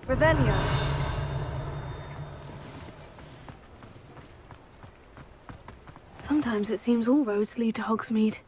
Revelio. Sometimes it seems all roads lead to Hogsmeade.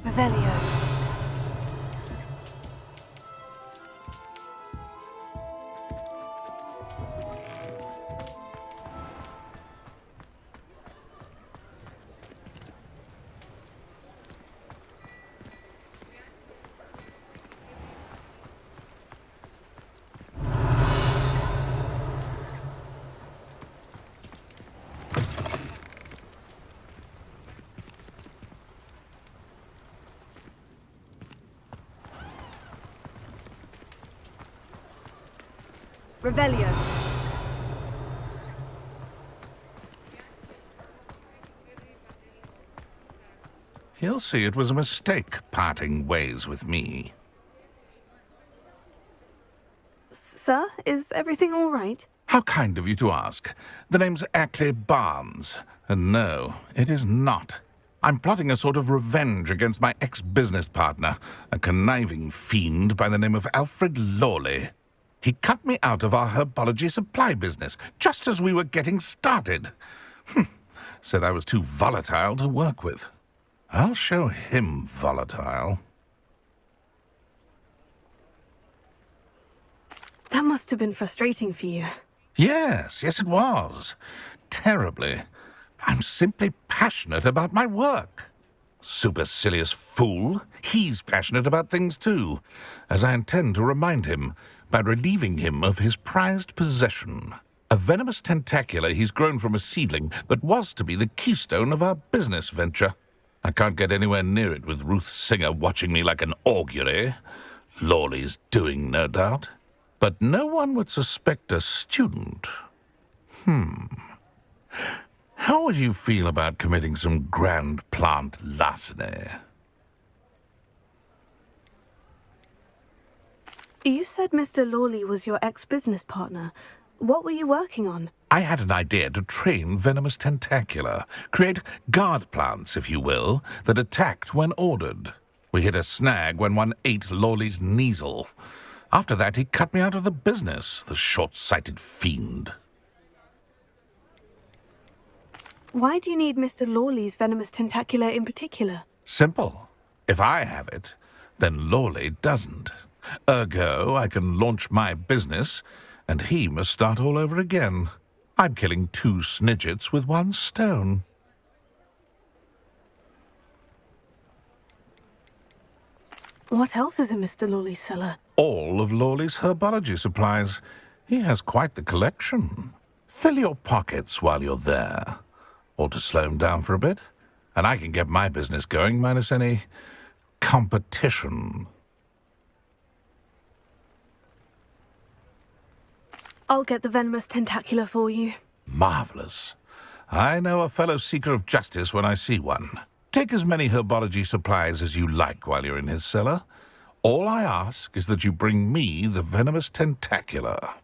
Revelio. Revelio. He'll see it was a mistake parting ways with me. Sir, is everything all right? How kind of you to ask. The name's Ackley Barnes. And no, it is not. I'm plotting a sort of revenge against my ex-business partner, a conniving fiend by the name of Alfred Lawley. He cut me out of our herbology supply business, just as we were getting started. Said I was too volatile to work with. I'll show him volatile. That must have been frustrating for you. Yes, it was. Terribly. I'm simply passionate about my work. Supercilious fool. He's passionate about things too, as I intend to remind him by relieving him of his prized possession. A venomous tentacula he's grown from a seedling that was to be the keystone of our business venture. I can't get anywhere near it with Ruth Singer watching me like an augury. Lawley's doing, no doubt. But no one would suspect a student. How would you feel about committing some grand plant larceny? You said Mr. Lawley was your ex-business partner. What were you working on? I had an idea to train venomous tentacula, create guard plants, if you will, that attacked when ordered. We hit a snag when one ate Lawley's Kneasel. After that, he cut me out of the business, the short-sighted fiend. Why do you need Mr. Lawley's venomous tentacula in particular? Simple. If I have it, then Lawley doesn't. Ergo, I can launch my business, and he must start all over again. I'm killing 2 snidgets with 1 stone. What else is in Mr. Lawley's cellar? All of Lawley's herbology supplies. He has quite the collection. Fill your pockets while you're there. Or to slow him down for a bit, and I can get my business going minus any competition. I'll get the venomous tentacula for you. Marvelous. I know a fellow seeker of justice when I see one. Take as many herbology supplies as you like while you're in his cellar. All I ask is that you bring me the venomous tentacula.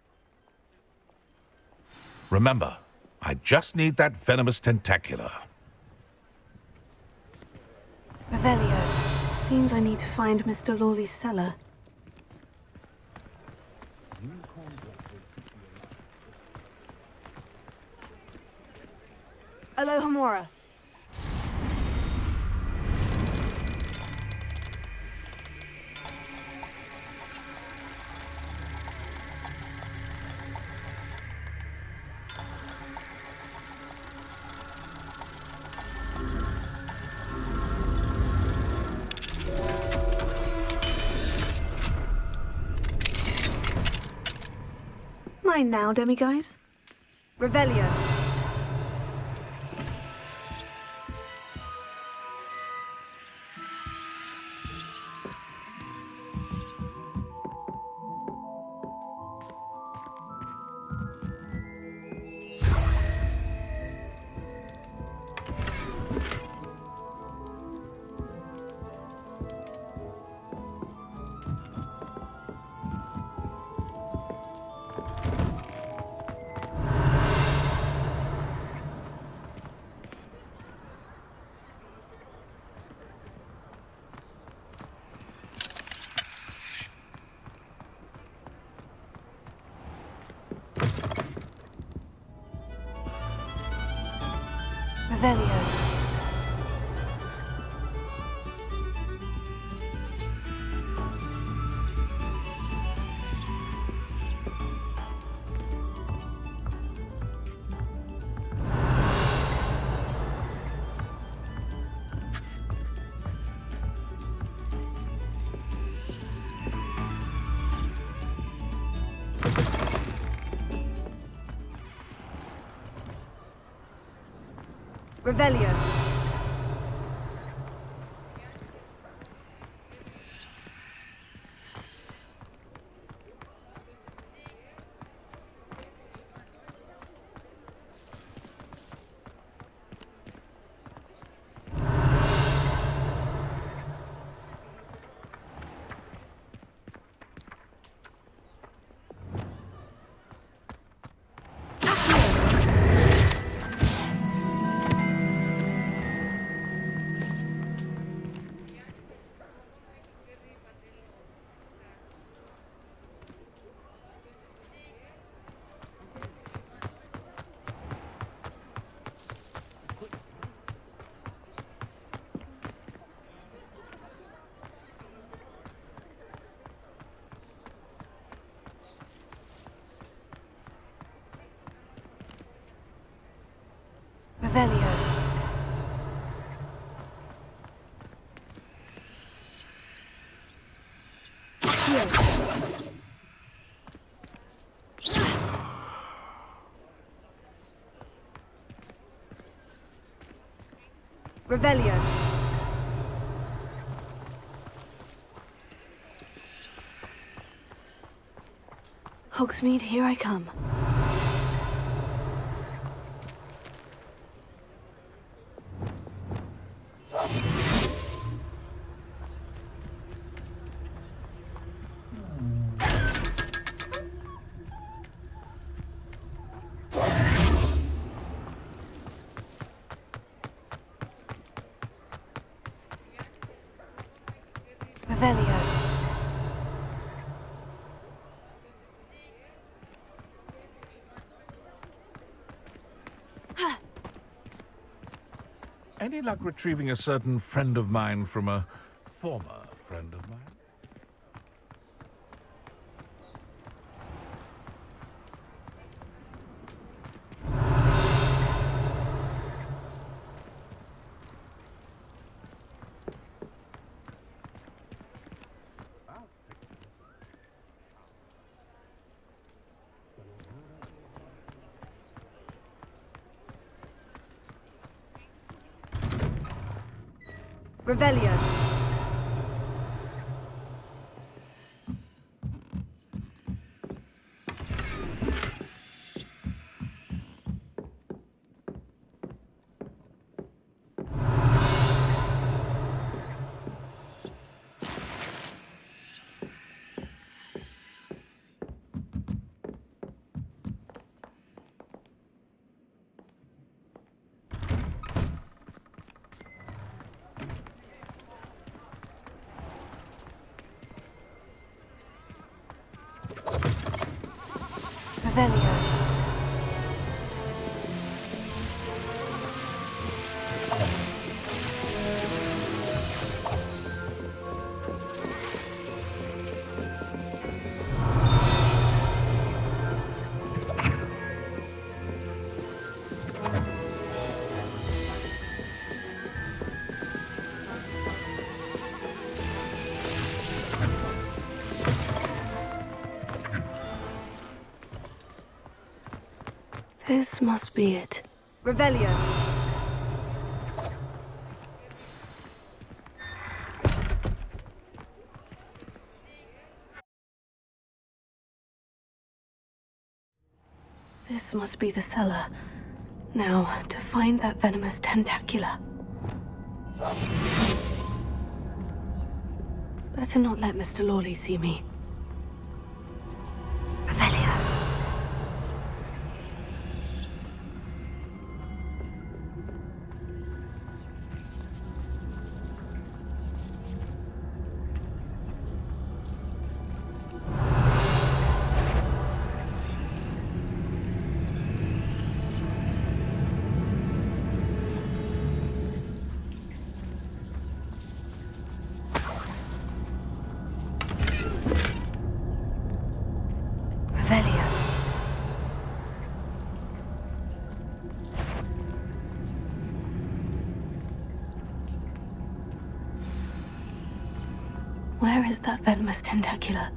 Remember, I just need that venomous tentacula. Revelio. Seems I need to find Mr. Lawley's cellar. Alohomora. Mine now, demiguise. Revelio. Revelio. Revelio. Here. Revelio. Hogsmeade, here I come. Revelio. Any luck retrieving a certain friend of mine from a former friend of mine? Revelio. Revelio. This must be it. Revelio. This must be the cellar. Now, to find that venomous tentacula. Better not let Mr. Lawley see me. Revelio. Where is that venomous tentacula?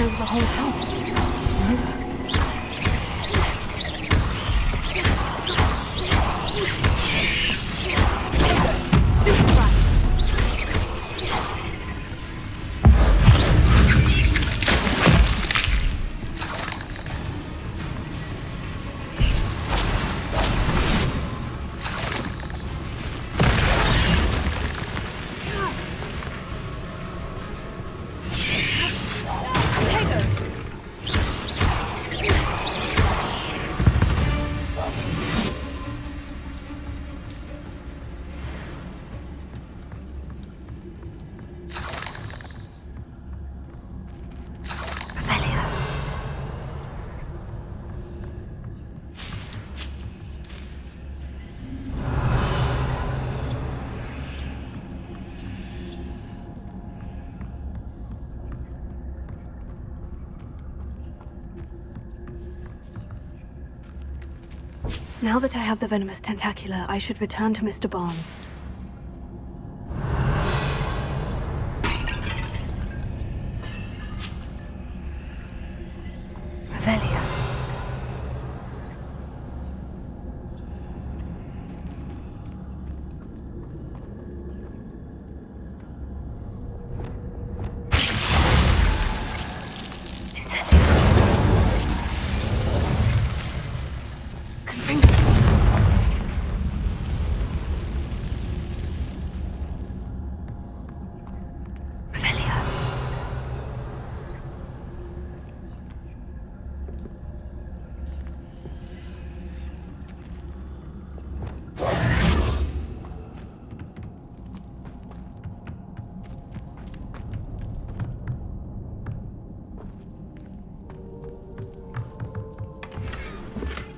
taken over the whole house. Stupid rat. Now that I have the venomous tentacula, I should return to Mr. Barnes. Revelia.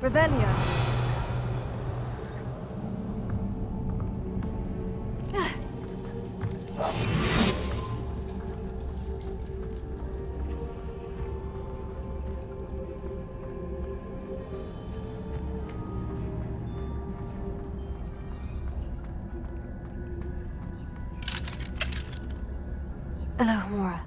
Revelia. Hello, Mora.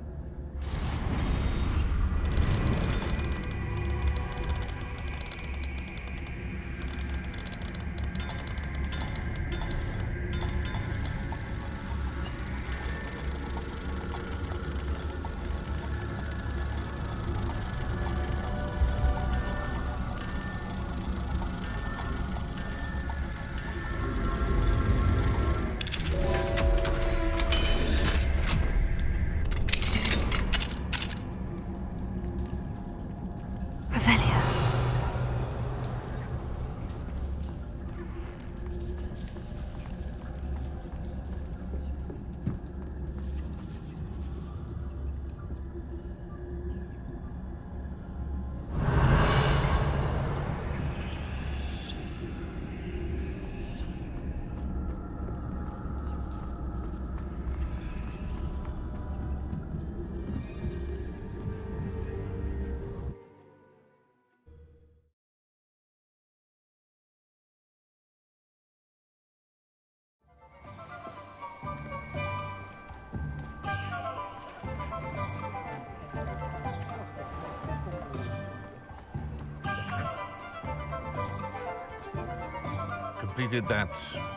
Completed that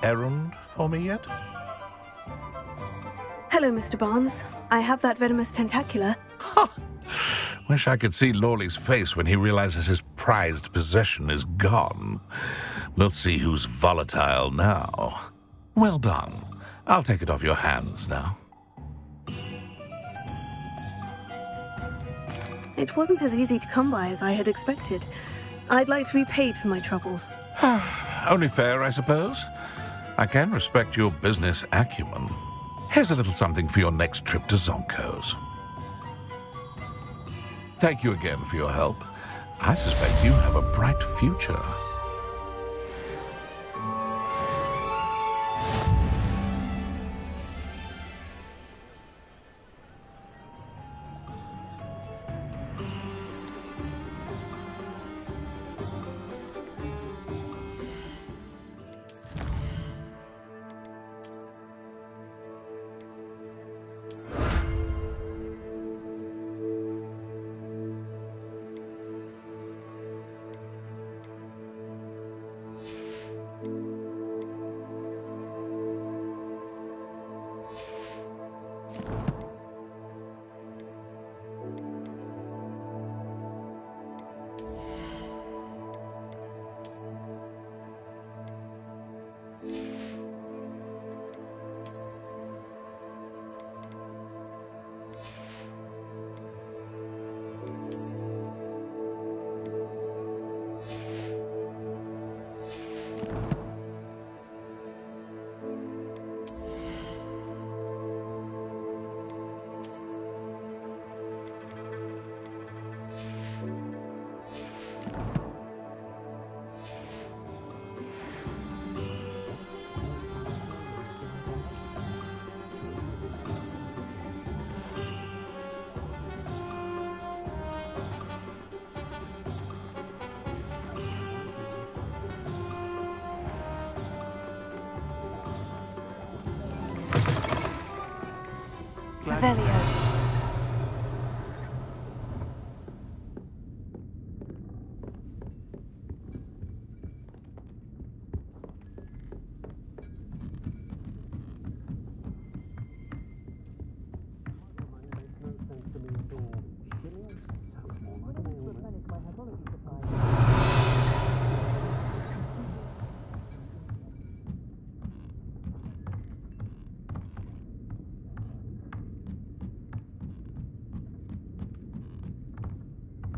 errand for me yet? Hello, Mr. Barnes. I have that venomous tentacula. Ha! Wish I could see Lawley's face when he realizes his prized possession is gone. We'll see who's volatile now. Well done. I'll take it off your hands now. It wasn't as easy to come by as I had expected. I'd like to be paid for my troubles. Only fair, I suppose. I can respect your business acumen. Here's a little something for your next trip to Zonko's. Thank you again for your help. I suspect you have a bright future. Revelio.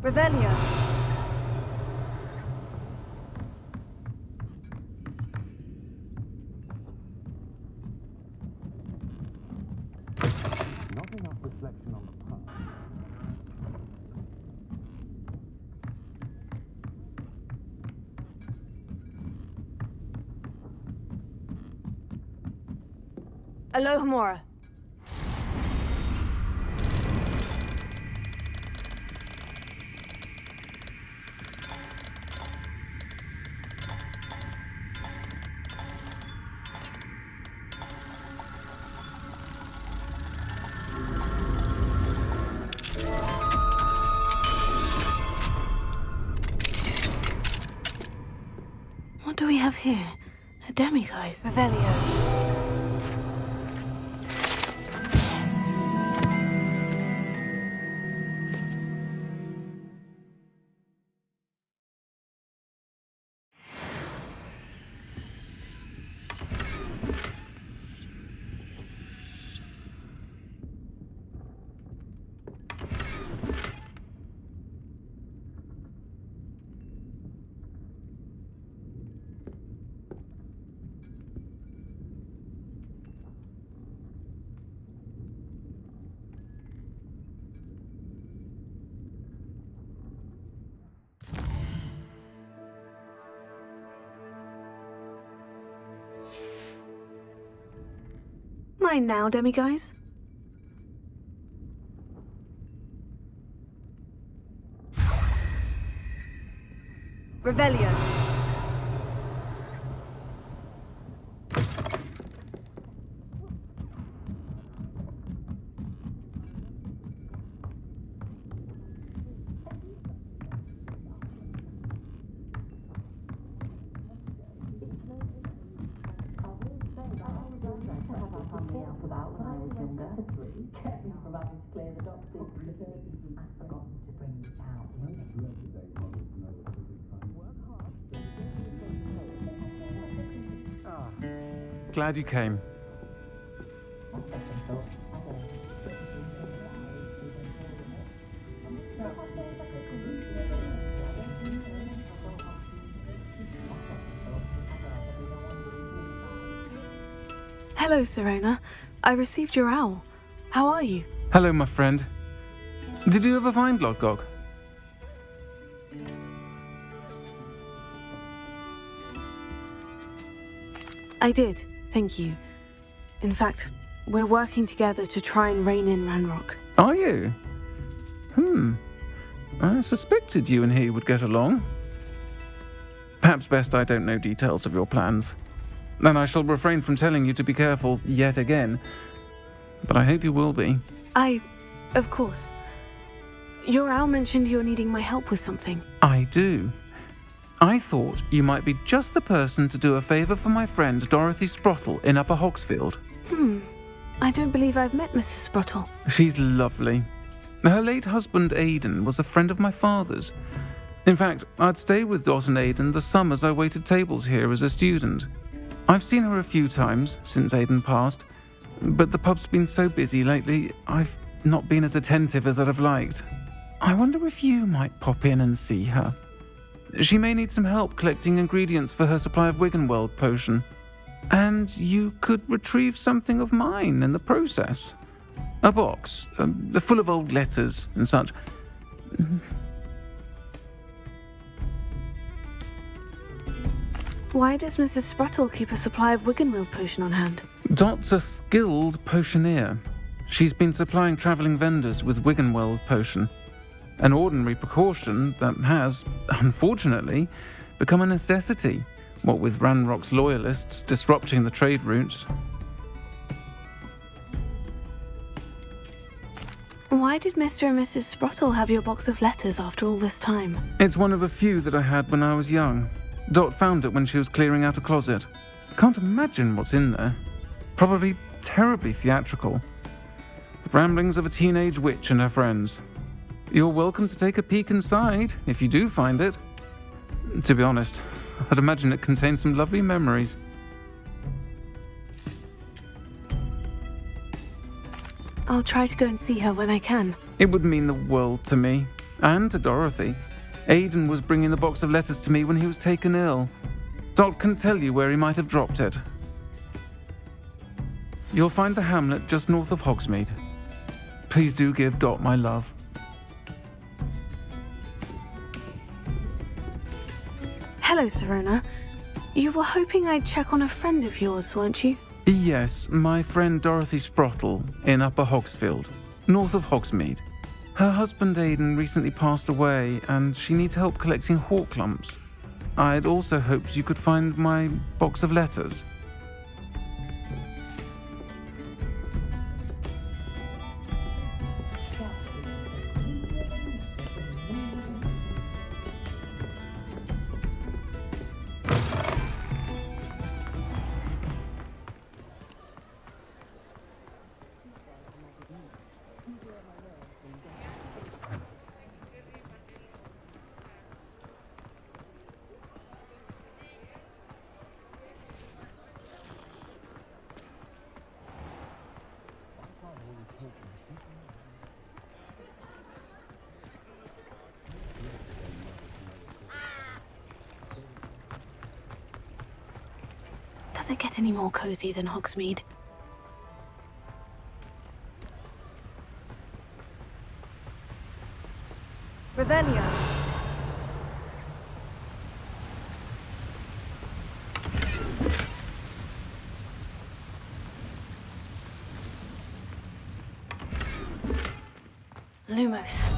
Revelio. Not enough reflection on the past. Alohomora. What do we have here? A demiguise. Revelio. Mine now, demiguise. Revelio. Glad you came. Hello, Serena. I received your owl. How are you? Hello, my friend. Did you ever find Lodgok? I did, thank you. In fact, we're working together to try and rein in Ranrock. Are you? I suspected you and he would get along. Perhaps best I don't know details of your plans. And I shall refrain from telling you to be careful yet again. But I hope you will be. Of course. Your owl mentioned you're needing my help with something. I do. I thought you might be just the person to do a favour for my friend Dorothy Sprottle in Upper Hogsfield. I don't believe I've met Mrs. Sprottle. She's lovely. Her late husband Aidan was a friend of my father's. In fact, I'd stayed with Dot and Aidan the summers I waited tables here as a student. I've seen her a few times since Aidan passed, but the pub's been so busy lately, I've not been as attentive as I'd have liked. I wonder if you might pop in and see her. She may need some help collecting ingredients for her supply of Wiggenweld potion. And you could retrieve something of mine in the process. A box, full of old letters and such. Why does Mrs. Sprottle keep a supply of Wiggenweld potion on hand? Dot's a skilled potioneer. She's been supplying travelling vendors with Wiggenweld potion. An ordinary precaution that has, unfortunately, become a necessity, what with Ranrock's loyalists disrupting the trade routes. Why did Mr. and Mrs. Sprottle have your box of letters after all this time? It's one of a few that I had when I was young. Dot found it when she was clearing out a closet. Can't imagine what's in there. Probably terribly theatrical. The ramblings of a teenage witch and her friends. You're welcome to take a peek inside, if you do find it. To be honest, I'd imagine it contains some lovely memories. I'll try to go and see her when I can. It would mean the world to me, and to Dorothy. Aidan was bringing the box of letters to me when he was taken ill. Dot can tell you where he might have dropped it. You'll find the hamlet just north of Hogsmeade. Please do give Dot my love. Hello, Serena. You were hoping I'd check on a friend of yours, weren't you? Yes, my friend Dorothy Sprottle in Upper Hogsfield, north of Hogsmeade. Her husband Aidan recently passed away and she needs help collecting hawk lumps. I'd also hoped you could find my box of letters. Does it get any more cozy than Hogsmeade? Revelio. Lumos.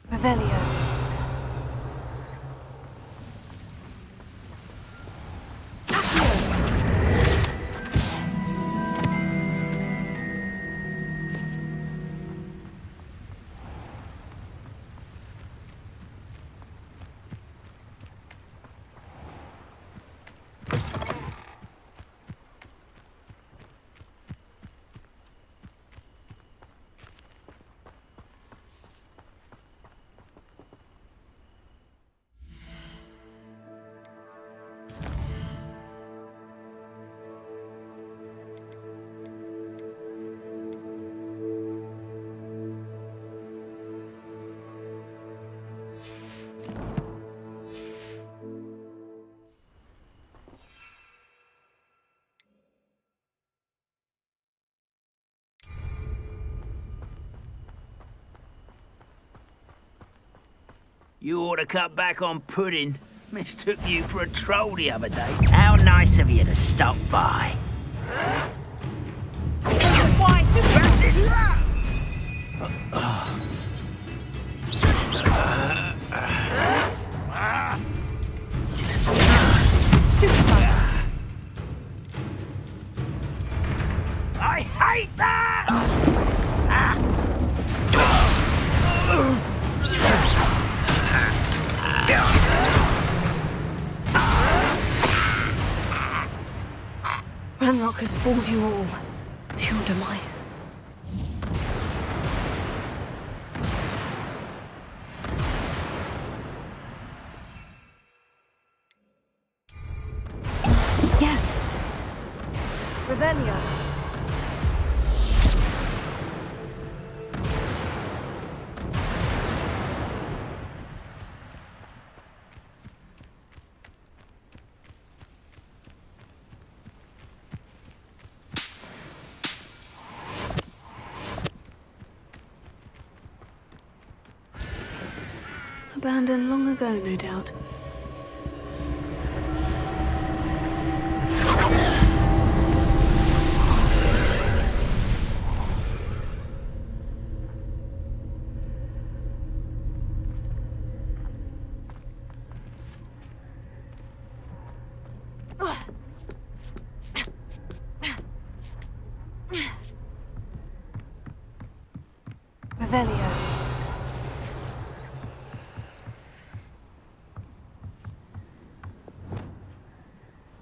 Revelio. You ought to cut back on pudding. Mistook you for a troll the other day. How nice of you to stop by. I hate that! Ranrock has fooled you all to your demise. Yes. Revelio. abandoned long ago, no doubt. Revelio.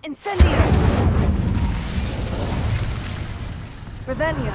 Incendio! Revelio.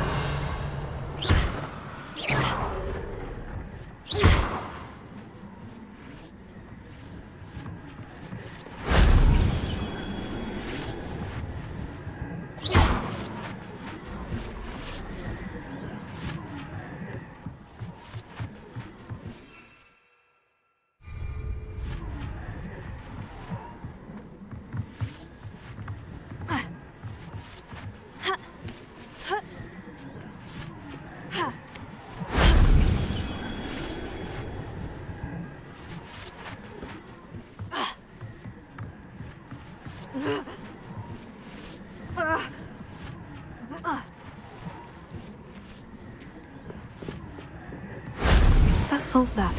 That solves that.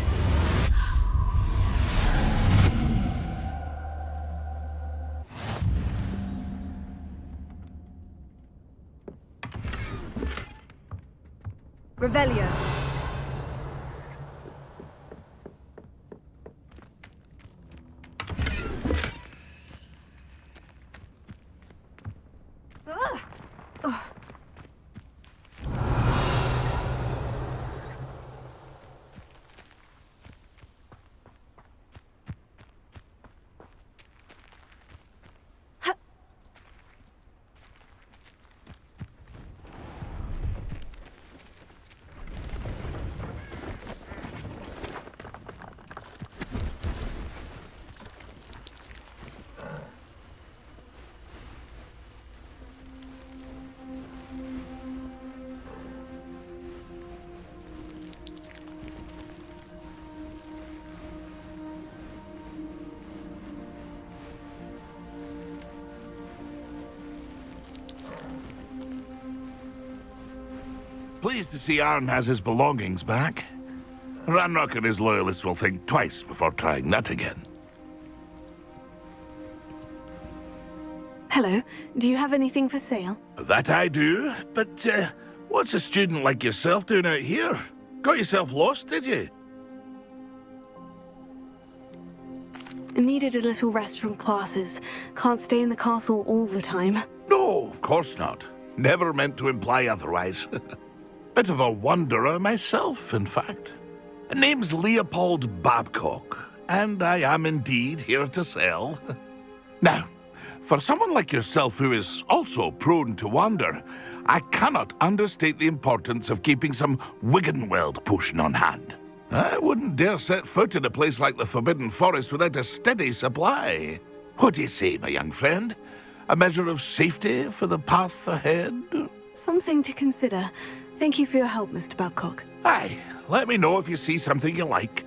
Revelio. Pleased to see Arn has his belongings back. Ranrock and his loyalists will think twice before trying that again. Hello. Do you have anything for sale? That I do, but what's a student like yourself doing out here? Got yourself lost, did you? I needed a little rest from classes. Can't stay in the castle all the time. No, of course not. Never meant to imply otherwise. Bit of a wanderer myself, in fact. Name's Leopold Babcock, and I am indeed here to sell. Now, for someone like yourself who is also prone to wander, I cannot understate the importance of keeping some Wiggenweld potion on hand. I wouldn't dare set foot in a place like the Forbidden Forest without a steady supply. What do you say, my young friend? A measure of safety for the path ahead? Something to consider. Thank you for your help, Mr. Babcock. Aye, let me know if you see something you like.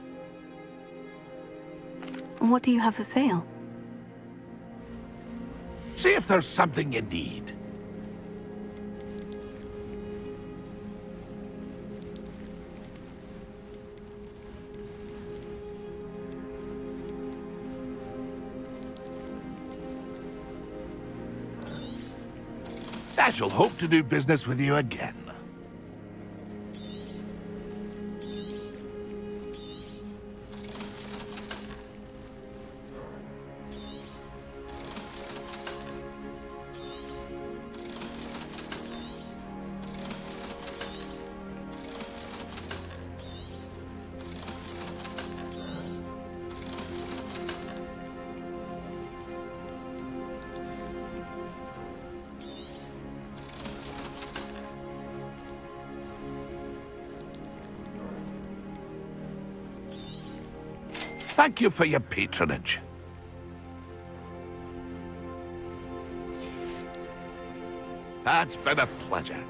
What do you have for sale? See if there's something you need. I shall hope to do business with you again. Thank you for your patronage. It's been a pleasure.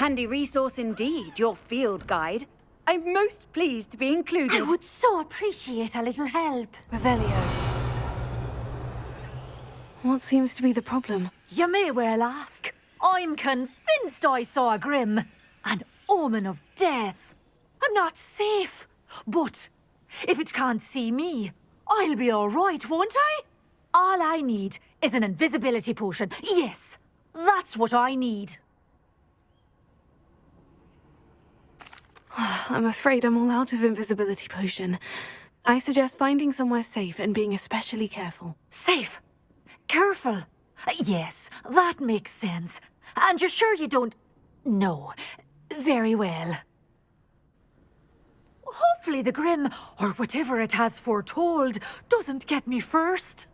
handy resource indeed, your field guide. I'm most pleased to be included. I would so appreciate a little help. Revelio. What seems to be the problem? You may well ask. I'm convinced I saw a grim, an omen of death. I'm not safe, but if it can't see me, I'll be all right, won't I? All I need is an invisibility potion. Yes, that's what I need. I'm afraid I'm all out of invisibility potion. I suggest finding somewhere safe and being especially careful. Safe? Careful? Yes, that makes sense. And you're sure you don't... No. Very well. Hopefully the Grim, or whatever it has foretold, doesn't get me first.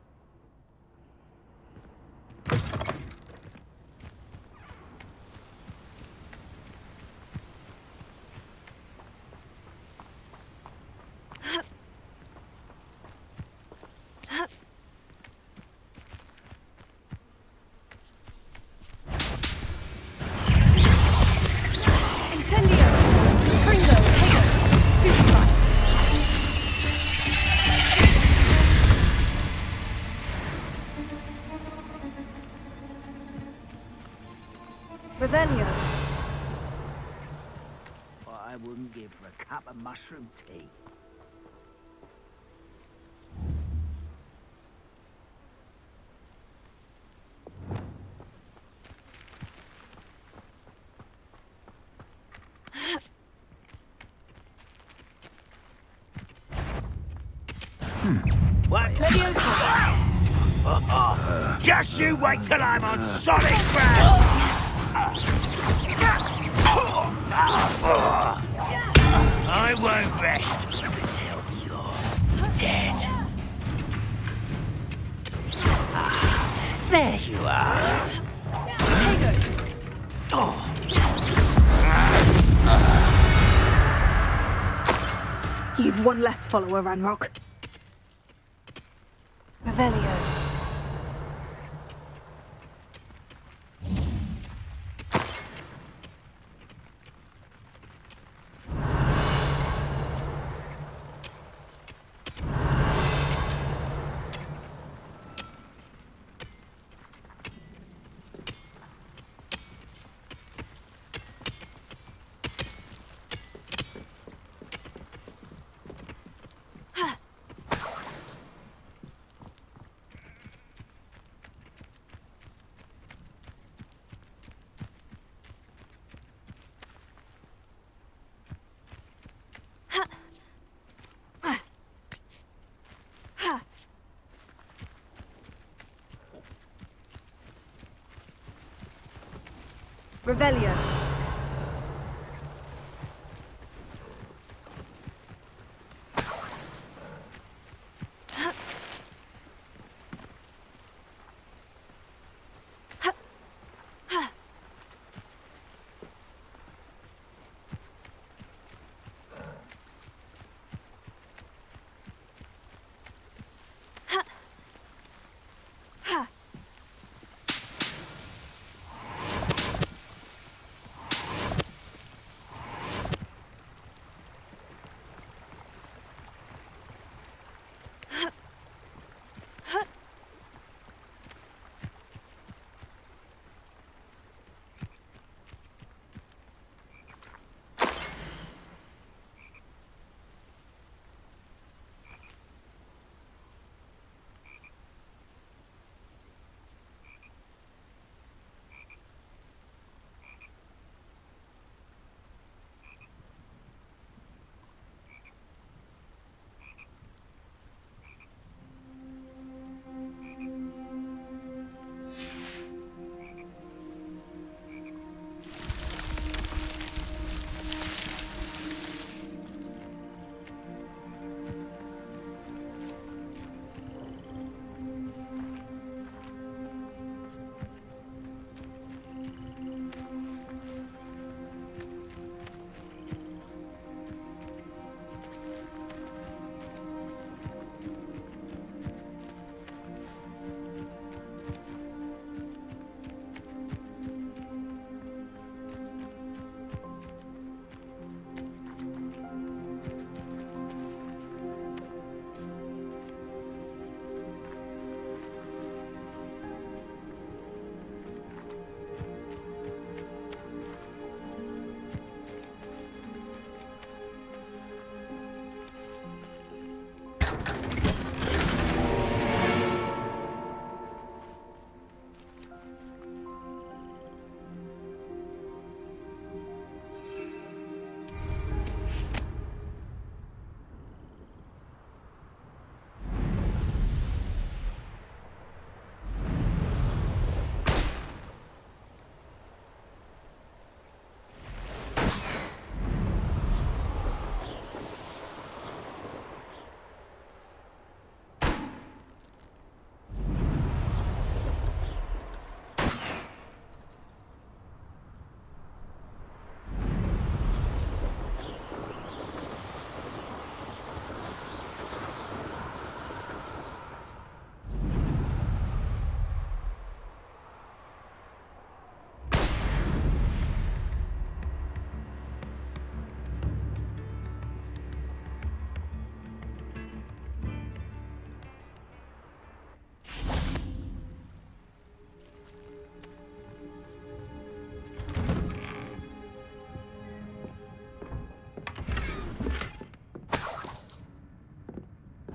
Revelio. What I wouldn't give for a cup of mushroom tea. What? Just you wait till I'm on solid ground! I won't rest until you're dead. There you are. You've one less follower, Ranrock. Revelio. Revelio.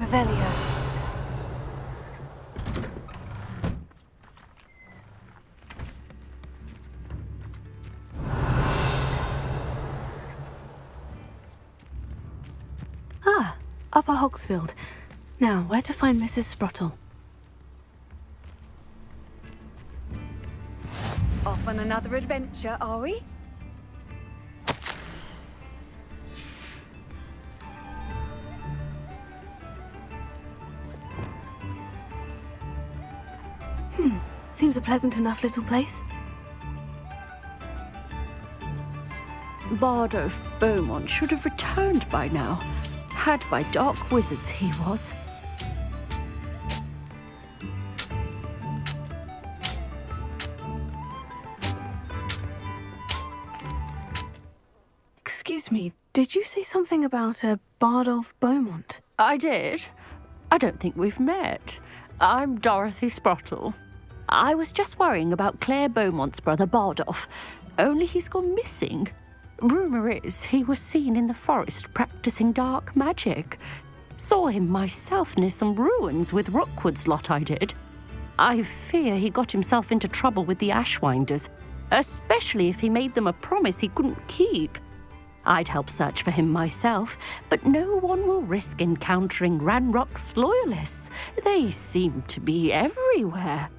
Revelio. Ah, Upper Hogsfield. Now, where to find Mrs. Sprottle? Off on another adventure, are we? Seems a pleasant enough little place. Bardolph Beaumont should have returned by now. Had by dark wizards he was. Excuse me, did you say something about a Bardolph Beaumont? I did. I don't think we've met. I'm Dorothy Sprottle. I was just worrying about Claire Beaumont's brother Bardolph, only he's gone missing. Rumour is he was seen in the forest practicing dark magic. Saw him myself near some ruins with Rookwood's lot I did. I fear he got himself into trouble with the Ashwinders, especially if he made them a promise he couldn't keep. I'd help search for him myself, but no one will risk encountering Ranrock's loyalists. They seem to be everywhere.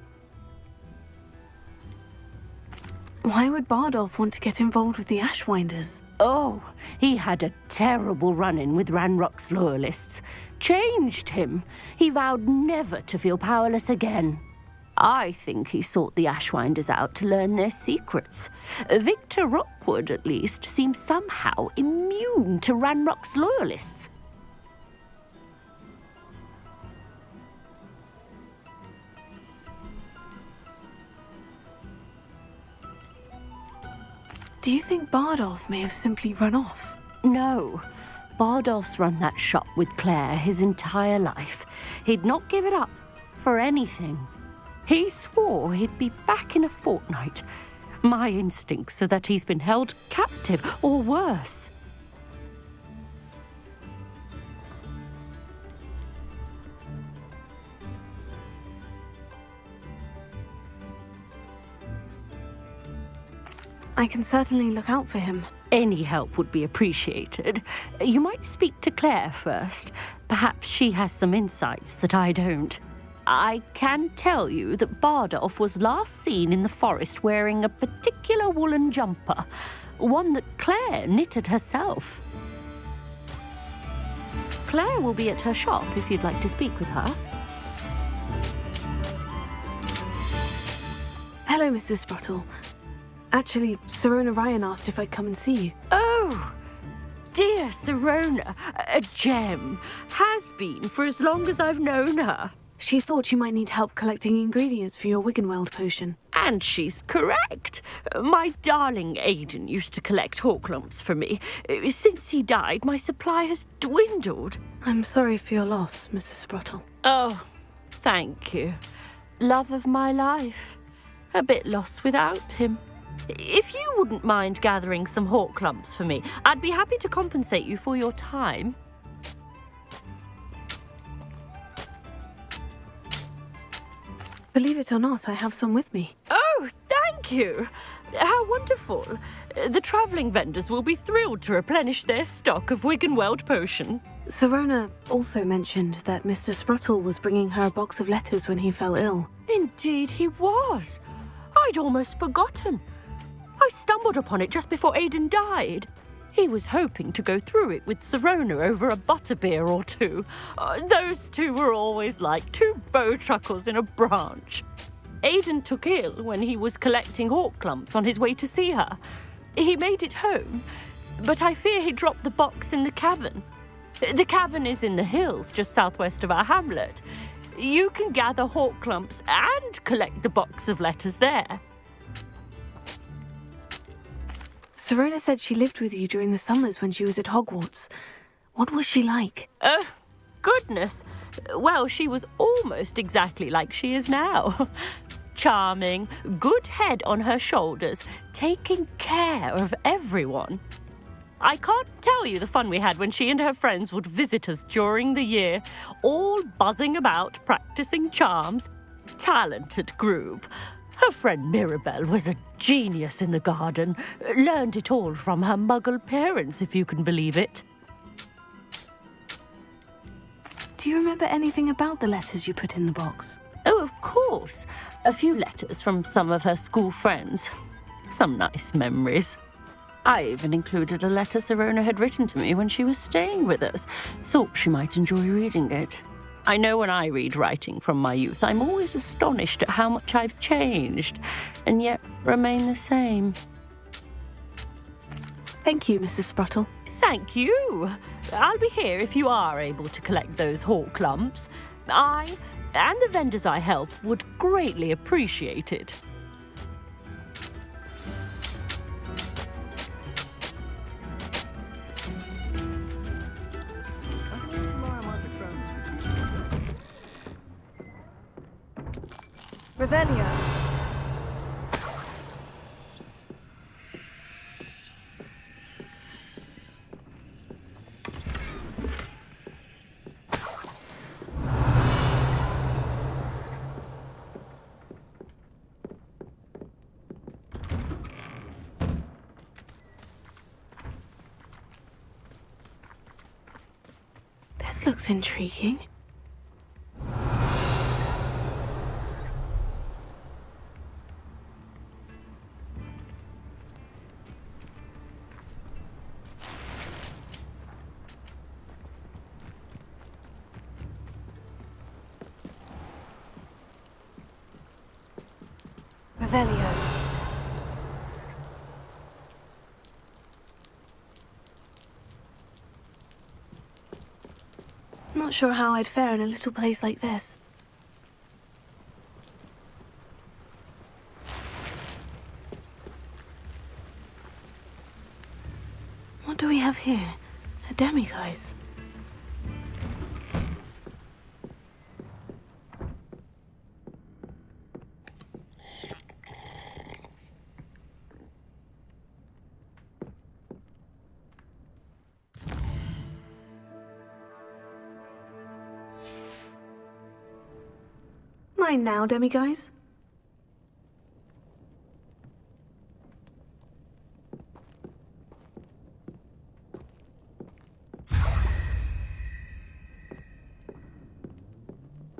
Why would Bardolph want to get involved with the Ashwinders? Oh, he had a terrible run-in with Ranrock's loyalists. Changed him. He vowed never to feel powerless again. I think he sought the Ashwinders out to learn their secrets. Victor Rookwood, at least, seems somehow immune to Ranrock's loyalists. Do you think Bardolph may have simply run off? No. Bardolph's run that shop with Claire his entire life. He'd not give it up for anything. He swore he'd be back in a fortnight. My instincts are that he's been held captive, or worse. I can certainly look out for him. Any help would be appreciated. You might speak to Claire first. Perhaps she has some insights that I don't. I can tell you that Bardolph was last seen in the forest wearing a particular woolen jumper, one that Claire knitted herself. Claire will be at her shop if you'd like to speak with her. Hello, Mrs. Sprottle. Actually, Sirona Ryan asked if I'd come and see you. Oh, dear Sirona, a gem. Has been for as long as I've known her. She thought you might need help collecting ingredients for your Wiggenweld potion. And she's correct. My darling Aidan used to collect Horklumps for me. Since he died, my supply has dwindled. I'm sorry for your loss, Mrs. Sprottle. Oh, thank you. Love of my life. A bit lost without him. If you wouldn't mind gathering some Horklumps for me, I'd be happy to compensate you for your time. Believe it or not, I have some with me. Oh, thank you. How wonderful. The travelling vendors will be thrilled to replenish their stock of Wiggenweld potion. Sirona also mentioned that Mr. Sprottle was bringing her a box of letters when he fell ill. Indeed he was. I'd almost forgotten. I stumbled upon it just before Aidan died. He was hoping to go through it with Sirona over a butterbeer or two. Those two were always like two bowtruckles in a branch. Aidan took ill when he was collecting Horklumps on his way to see her. He made it home, but I fear he dropped the box in the cavern. The cavern is in the hills just southwest of our hamlet. You can gather Horklumps and collect the box of letters there. Sirona said she lived with you during the summers when she was at Hogwarts. What was she like? Goodness. Well, she was almost exactly like she is now. Charming, good head on her shoulders, taking care of everyone. I can't tell you the fun we had when she and her friends would visit us during the year, all buzzing about, practicing charms. Talented group. Her friend Mirabelle was a genius in the garden. Learned it all from her muggle parents, if you can believe it. Do you remember anything about the letters you put in the box? Oh, of course. A few letters from some of her school friends. Some nice memories. I even included a letter Serona had written to me when she was staying with us. Thought she might enjoy reading it. I know when I read writing from my youth, I'm always astonished at how much I've changed, and yet remain the same. Thank you, Mrs. Spruttle. Thank you. I'll be here if you are able to collect those hawk lumps. I, and the vendors I help, would greatly appreciate it. Revelio. This looks intriguing. Revelio. Not sure how I'd fare in a little place like this. What do we have here? A demiguise. Mine now, demiguise.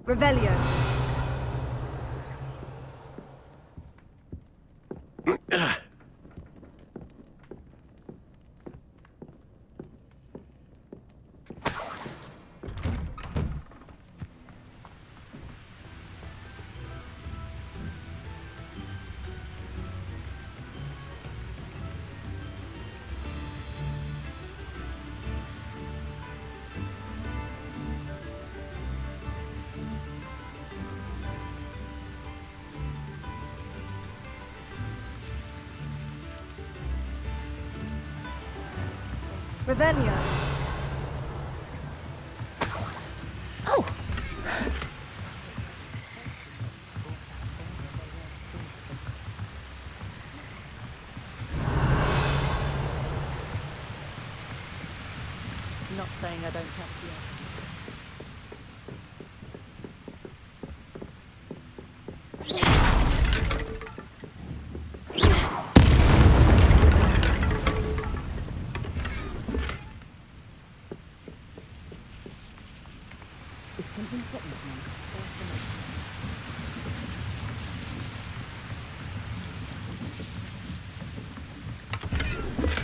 Revelio. Revelio. Oh! Not saying I don't have to.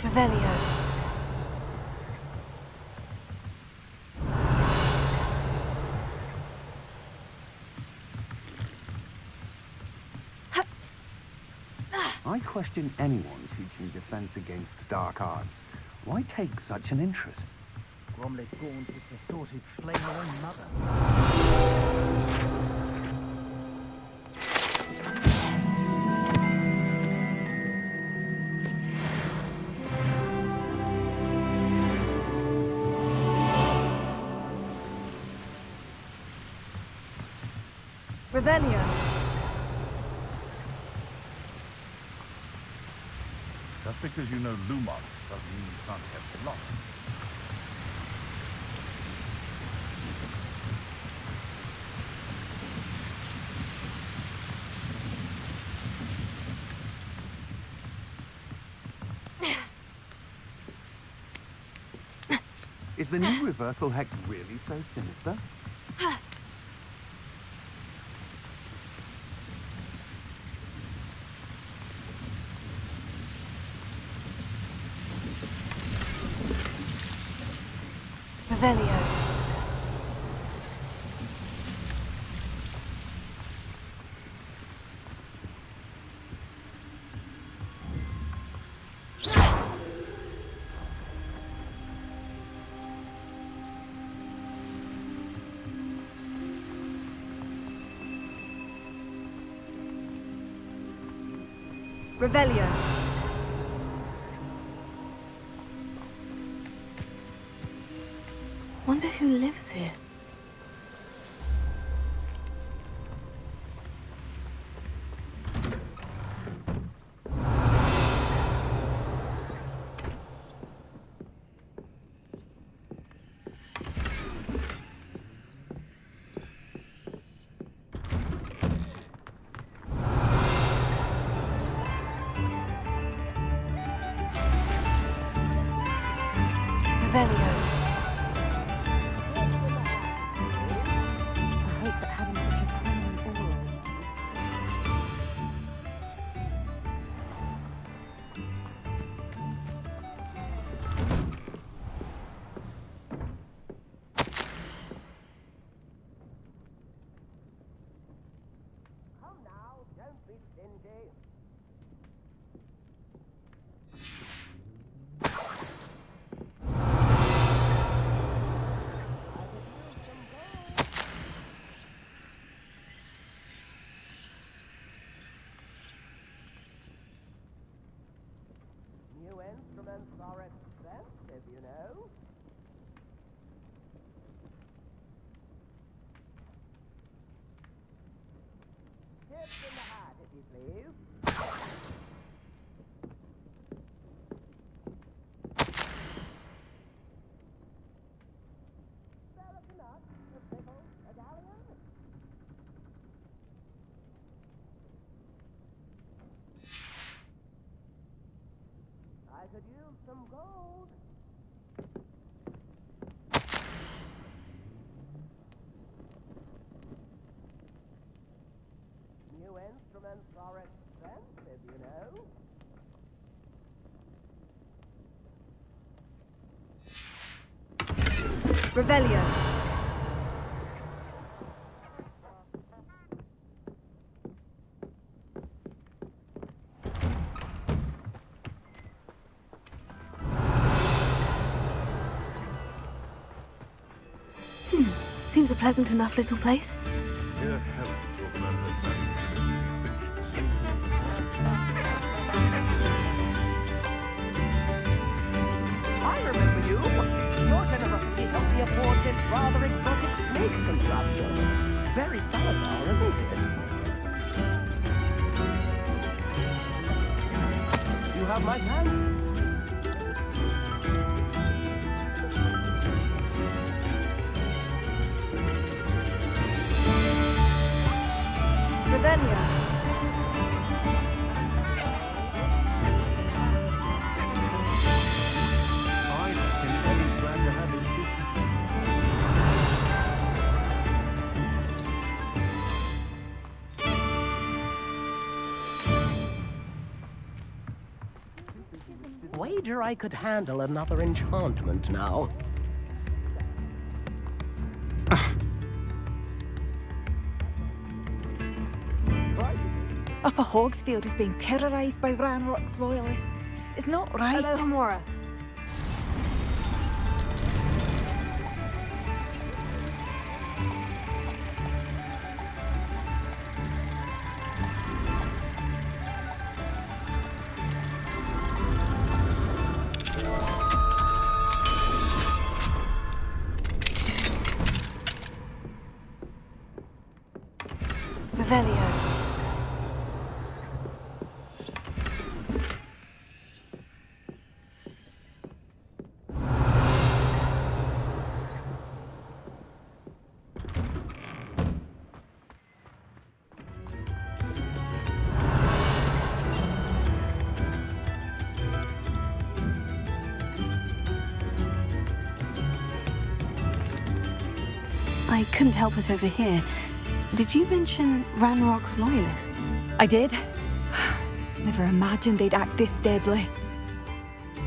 Revelio. I question anyone teaching defense against dark arts. Why take such an interest? Gromley Gaunt is the sort who'd flame her own mother. Revelio. Just because you know Lumos doesn't mean you can't catch the lot. Is the new reversal hex really so sinister? Revelio. Revelio. Wonder who lives here. Revelio. Instruments are expensive, you know. Tips in the hat, if you please. There's a nut, a pickle, a galleon. I could use some gold. New instruments are expensive, you know. Revelio. Seems a pleasant enough little place. Dear heaven, talk about her planning. I remember you. Your generosity helped me afford this rather exotic snake contraption. Very Salazar, isn't it? You have my thanks. Revelio. I reckon Eddie's glad to have his Wager I could handle another enchantment now. Upper Hogsfield is being terrorised by Ranrock's loyalists. It's not right. Hello, Hamora. Revelio. I couldn't help it over here. Did you mention Ranrock's loyalists? I did. Never imagined they'd act this deadly.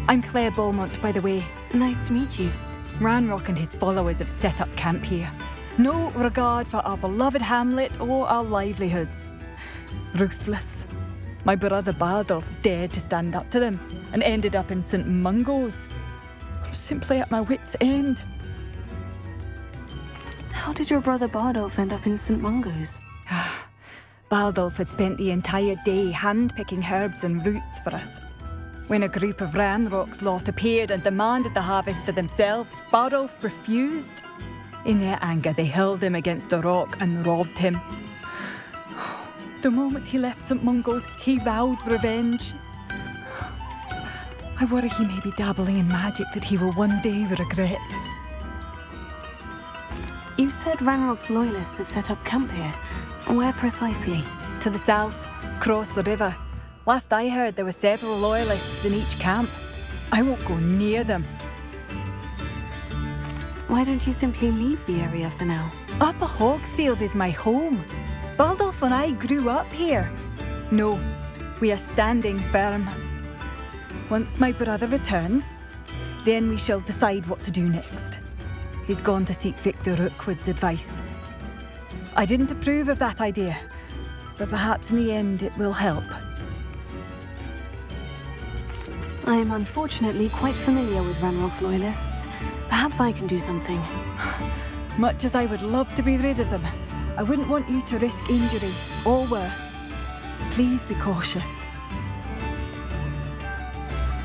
I'm Claire Beaumont, by the way. Nice to meet you. Ranrock and his followers have set up camp here. No regard for our beloved hamlet or our livelihoods. Ruthless. My brother Bardolph dared to stand up to them and ended up in St. Mungo's. I'm simply at my wit's end. How did your brother Bardolph end up in St. Mungo's? Bardolph had spent the entire day hand-picking herbs and roots for us. When a group of Ranrock's lot appeared and demanded the harvest for themselves, Bardolph refused. In their anger, they hurled him against a rock and robbed him. The moment he left St. Mungo's, he vowed revenge. I worry he may be dabbling in magic that he will one day regret. You said Ranrock's loyalists have set up camp here. Where precisely? To the south, across the river. Last I heard, there were several loyalists in each camp. I won't go near them. Why don't you simply leave the area for now? Upper Hogsfield is my home. Bardolph and I grew up here. No, we are standing firm. Once my brother returns, then we shall decide what to do next. He's gone to seek Victor Rookwood's advice. I didn't approve of that idea, but perhaps in the end it will help. I am unfortunately quite familiar with Ranrock's loyalists. Perhaps I can do something. Much as I would love to be rid of them, I wouldn't want you to risk injury, or worse. Please be cautious.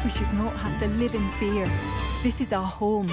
We should not have to live in fear. This is our home.